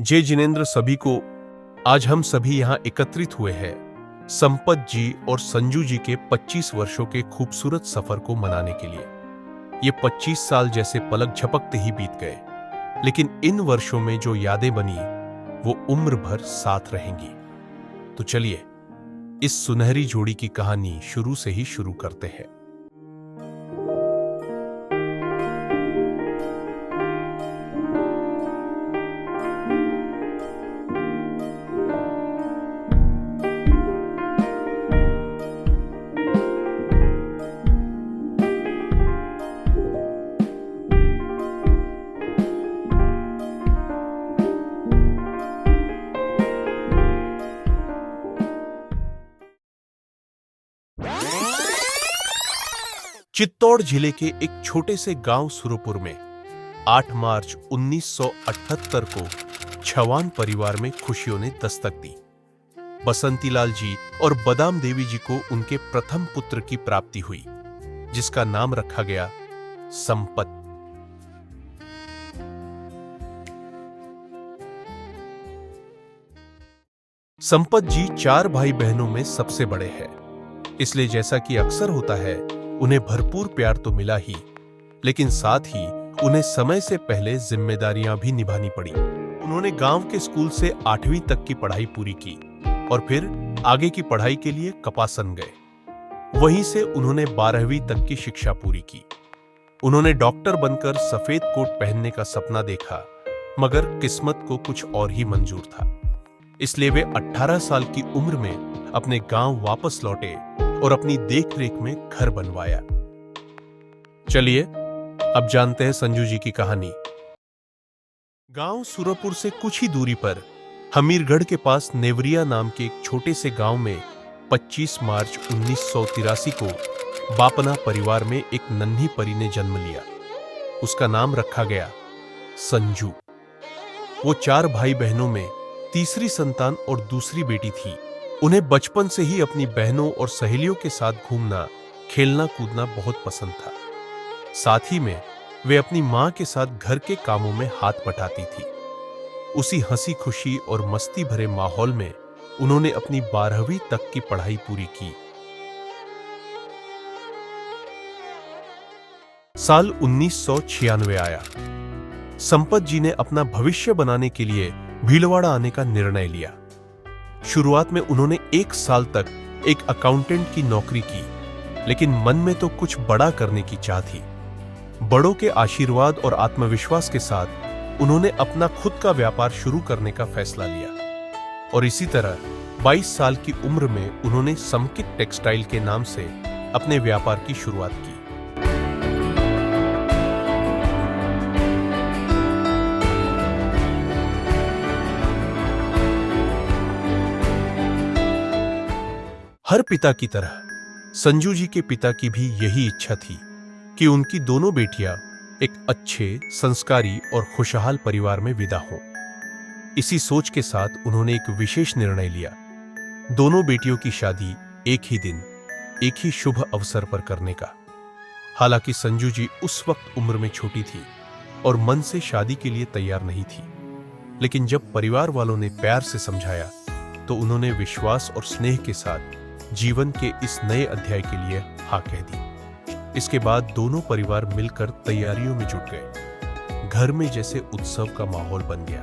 जय जिनेंद्र सभी को। आज हम सभी यहाँ एकत्रित हुए हैं संपत जी और संजू जी के 25 वर्षों के खूबसूरत सफर को मनाने के लिए। ये 25 साल जैसे पलक झपकते ही बीत गए, लेकिन इन वर्षों में जो यादें बनी वो उम्र भर साथ रहेंगी। तो चलिए इस सुनहरी जोड़ी की कहानी शुरू से ही शुरू करते हैं। चित्तौड़ जिले के एक छोटे से गांव सुरपुर में 8 मार्च 1978 को छवान परिवार में खुशियों ने दस्तक दी। बसंतीलाल जी और बदाम देवी जी को उनके प्रथम पुत्र की प्राप्ति हुई, जिसका नाम रखा गया संपत। संपत जी 4 भाई बहनों में सबसे बड़े हैं, इसलिए जैसा कि अक्सर होता है उन्हें भरपूर प्यार तो मिला ही, लेकिन साथ ही उन्हें समय से पहले जिम्मेदारियां भी निभानी पड़ी। उन्होंने गांव के स्कूल से 8वीं तक की पढ़ाई पूरी की और फिर आगे की पढ़ाई के लिए कपासन गए। वहीं से उन्होंने 12वीं तक की शिक्षा पूरी की। उन्होंने डॉक्टर बनकर सफेद कोट पहनने का सपना देखा, मगर किस्मत को कुछ और ही मंजूर था। इसलिए वे 18 साल की उम्र में अपने गांव वापस लौटे और अपनी देखरेख में घर बनवाया। चलिए अब जानते हैं संजू जी की कहानी। गांव सुरपुर से कुछ ही दूरी पर हमीरगढ़ के पास नेवरिया नाम के एक छोटे से गांव में 25 मार्च 1983 को बापना परिवार में एक नन्ही परी ने जन्म लिया। उसका नाम रखा गया संजू। वो 4 भाई बहनों में तीसरी संतान और दूसरी बेटी थी। उन्हें बचपन से ही अपनी बहनों और सहेलियों के साथ घूमना, खेलना कूदना बहुत पसंद था। साथ ही में वे अपनी मां के साथ घर के कामों में हाथ बटाती थी। उसी हंसी खुशी और मस्ती भरे माहौल में उन्होंने अपनी 12वीं तक की पढ़ाई पूरी की। साल 1996 आया। संपत जी ने अपना भविष्य बनाने के लिए भीलवाड़ा आने का निर्णय लिया। शुरुआत में उन्होंने 1 साल तक एक अकाउंटेंट की नौकरी की, लेकिन मन में तो कुछ बड़ा करने की चाह थी। बड़ों के आशीर्वाद और आत्मविश्वास के साथ उन्होंने अपना खुद का व्यापार शुरू करने का फैसला लिया और इसी तरह 22 साल की उम्र में उन्होंने समकित टेक्सटाइल के नाम से अपने व्यापार की शुरुआत की। हर पिता की तरह संजू जी के पिता की भी यही इच्छा थी कि उनकी दोनों बेटियां एक अच्छे, संस्कारी और खुशहाल परिवार में विदा हों। इसी सोच के साथ उन्होंने एक विशेष निर्णय लिया, दोनों बेटियों की शादी एक ही दिन, एक ही शुभ अवसर पर करने का। हालांकि संजू जी उस वक्त उम्र में छोटी थी और मन से शादी के लिए तैयार नहीं थी, लेकिन जब परिवार वालों ने प्यार से समझाया तो उन्होंने विश्वास और स्नेह के साथ जीवन के इस नए अध्याय के लिए हाँ कह दी। इसके बाद दोनों परिवार मिलकर तैयारियों में जुट गए। घर में जैसे उत्सव का माहौल बन गया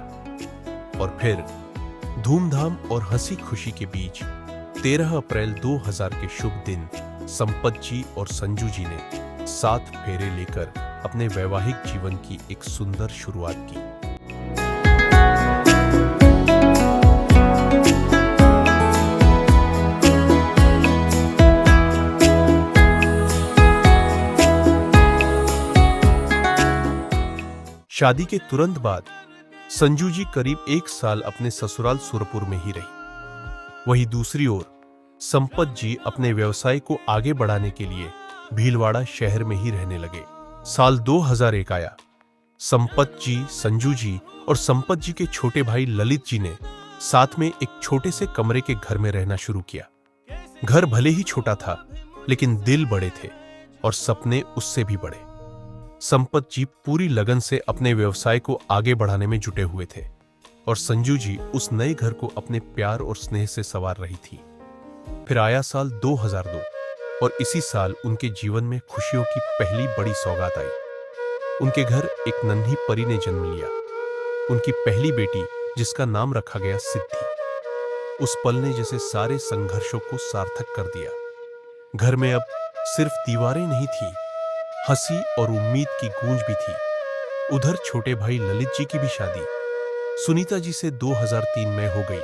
और फिर धूमधाम और हंसी खुशी के बीच 13 अप्रैल 2000 के शुभ दिन संपत जी और संजू जी ने 7 फेरे लेकर अपने वैवाहिक जीवन की एक सुंदर शुरुआत की। शादी के तुरंत बाद संजू जी करीब 1 साल अपने ससुराल सुरपुर में ही रही। वहीं दूसरी ओर संपत जी अपने व्यवसाय को आगे बढ़ाने के लिए भीलवाड़ा शहर में ही रहने लगे। साल 2001 आया। संपत जी, संजू जी और संपत जी के छोटे भाई ललित जी ने साथ में एक छोटे से कमरे के घर में रहना शुरू किया। घर भले ही छोटा था, लेकिन दिल बड़े थे और सपने उससे भी बड़े। संपत जी पूरी लगन से अपने व्यवसाय को आगे बढ़ाने में जुटे हुए थे। और संजू जी उस नए घर को अपने प्यार और स्नेह से संवार रही थी। फिर आया साल 2002 और इसी साल उनके जीवन में खुशियों की पहली बड़ी सौगात आई। उनके घर एक नन्ही परी ने जन्म लिया, उनकी पहली बेटी, जिसका नाम रखा गया सिद्धि। उस पल ने जैसे सारे संघर्षों को सार्थक कर दिया। घर में अब सिर्फ दीवारें नहीं थी, हंसी और उम्मीद की गूंज भी थी। उधर छोटे भाई ललित जी की भी शादी सुनीता जी से 2003 में हो गई।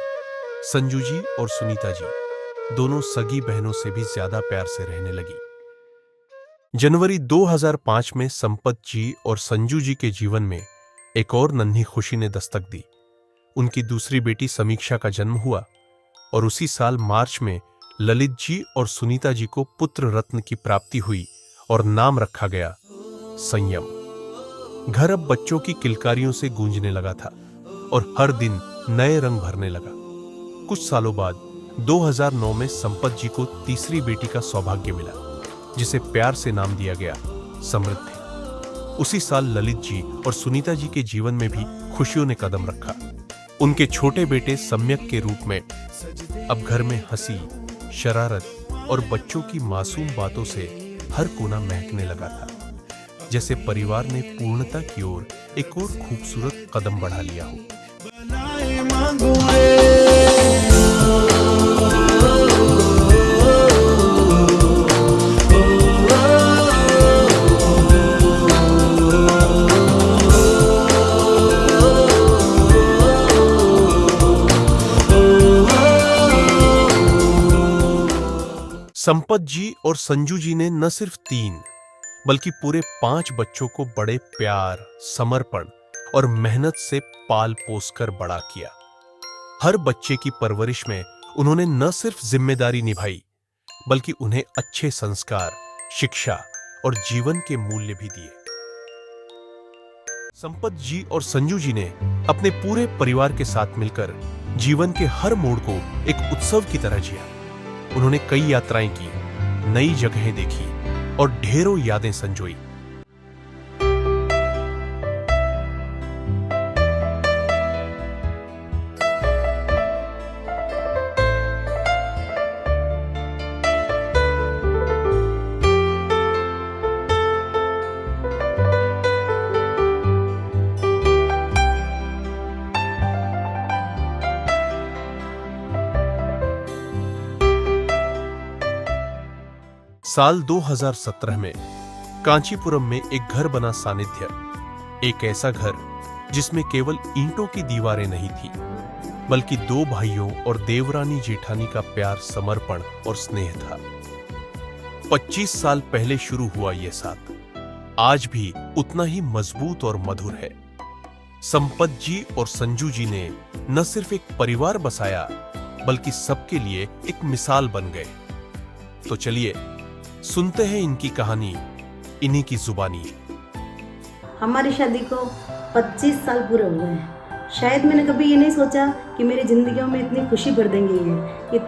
संजू जी और सुनीता जी दोनों सगी बहनों से भी ज्यादा प्यार से रहने लगी। जनवरी 2005 में संपत जी और संजू जी के जीवन में एक और नन्ही खुशी ने दस्तक दी। उनकी दूसरी बेटी समीक्षा का जन्म हुआ और उसी साल मार्च में ललित जी और सुनीता जी को पुत्र रत्न की प्राप्ति हुई और नाम रखा गया संयम। घर अब बच्चों की किलकारियों से गूंजने लगा था और हर दिन नए रंग भरने लगा। कुछ सालों बाद 2009 में संपत जी को तीसरी बेटी का सौभाग्य मिला, जिसे प्यार से नाम दिया गया समृद्धि। उसी साल ललित जी और सुनीता जी के जीवन में भी खुशियों ने कदम रखा। उनके छोटे बेटे सम्यक के रूप में अब घर में हंसी, शरारत और बच्चों की मासूम बातों से हर कोना महकने लगा था, जैसे परिवार ने पूर्णता की ओर एक और खूबसूरत कदम बढ़ा लिया हो। संपत जी और संजू जी ने न सिर्फ 3 बल्कि पूरे 5 बच्चों को बड़े प्यार, समर्पण और मेहनत से पाल पोस कर बड़ा किया। हर बच्चे की परवरिश में उन्होंने न सिर्फ जिम्मेदारी निभाई, बल्कि उन्हें अच्छे संस्कार, शिक्षा और जीवन के मूल्य भी दिए। संपत जी और संजू जी ने अपने पूरे परिवार के साथ मिलकर जीवन के हर मोड़ को एक उत्सव की तरह जिया। उन्होंने कई यात्राएं की, नई जगहें देखी और ढेरों यादें संजोई। साल 2017 में कांचीपुरम में एक घर बना सानिध्य, एक ऐसा घर जिसमें केवल ईंटों की दीवारें नहीं थी, बल्कि 2 भाइयों और देवरानी जेठानी का प्यार, समर्पण और स्नेह था। 25 साल पहले शुरू हुआ यह साथ आज भी उतना ही मजबूत और मधुर है। संपत जी और संजू जी ने न सिर्फ एक परिवार बसाया, बल्कि सबके लिए एक मिसाल बन गए। तो चलिए सुनते हैं इनकी कहानी, इन्हीं की जुबानी। हमारी शादी को 25 साल पूरे हुए हैं। शायद मैंने कभी ये नहीं सोचा कि मेरी ज़िंदगियों में इतनी खुशी भर देंगे ये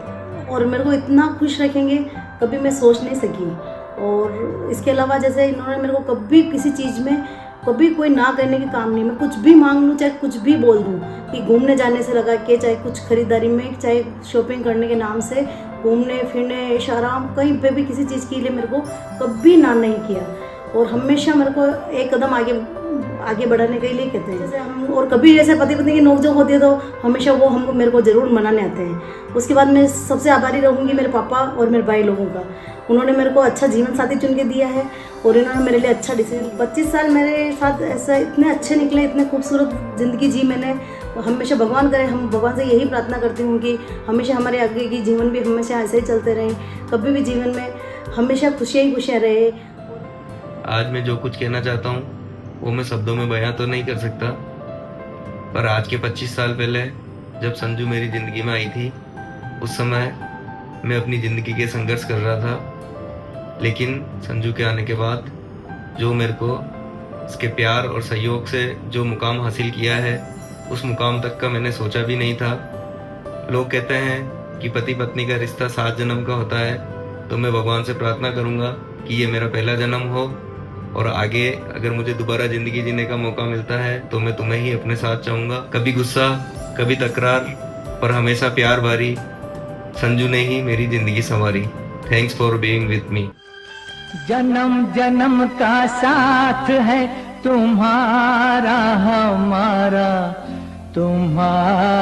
और मेरे को इतना खुश रखेंगे, कभी मैं सोच नहीं सकी। और इसके अलावा जैसे इन्होंने मेरे को कभी किसी चीज़ में कभी कोई ना करने के काम नहीं। मैं कुछ भी मांग लूँ, चाहे कुछ भी बोल दूँ, कि घूमने जाने से लगा के, चाहे कुछ खरीदारी में, चाहे शॉपिंग करने के नाम से घूमने फिरने, आराम, कहीं पे भी किसी चीज़ के लिए मेरे को कभी ना नहीं किया। और हमेशा मेरे को एक कदम आगे बढ़ाने के लिए कहते हैं। जैसे हम और कभी जैसे पति पत्नी की नोकझोंक होती है तो हमेशा वो हमको मेरे को ज़रूर मनाने आते हैं। उसके बाद मैं सबसे आभारी रहूँगी मेरे पापा और मेरे भाई लोगों का। उन्होंने मेरे को अच्छा जीवन साथी चुन के दिया है और इन्होंने मेरे लिए अच्छा डिसीजन। 25 साल मेरे साथ ऐसा इतने अच्छे निकले, इतने खूबसूरत ज़िंदगी जी मैंने। हमेशा भगवान करे, हम भगवान से यही प्रार्थना करती हूँ कि हमेशा हमारे आगे की जीवन भी हमेशा ऐसे ही चलते रहे, कभी भी जीवन में हमेशा खुशियाँ ही खुशियाँ रहे। आज मैं जो कुछ कहना चाहता हूँ वो मैं शब्दों में बयां तो नहीं कर सकता, पर आज के 25 साल पहले जब संजू मेरी ज़िंदगी में आई थी, उस समय मैं अपनी ज़िंदगी के संघर्ष कर रहा था। लेकिन संजू के आने के बाद जो मेरे को उसके प्यार और सहयोग से जो मुकाम हासिल किया है, उस मुकाम तक का मैंने सोचा भी नहीं था। लोग कहते हैं कि पति पत्नी का रिश्ता 7 जन्म का होता है, तो मैं भगवान से प्रार्थना करूँगा कि ये मेरा पहला जन्म हो और आगे अगर मुझे दोबारा ज़िंदगी जीने का मौका मिलता है तो मैं तुम्हें ही अपने साथ चाहूँगा। कभी गुस्सा, कभी तकरार, पर हमेशा प्यार भरी। संजू ने ही मेरी जिंदगी संवारी। Thanks for being with me. जन्म जन्म का साथ है तुम्हारा हमारा, तुम्हारा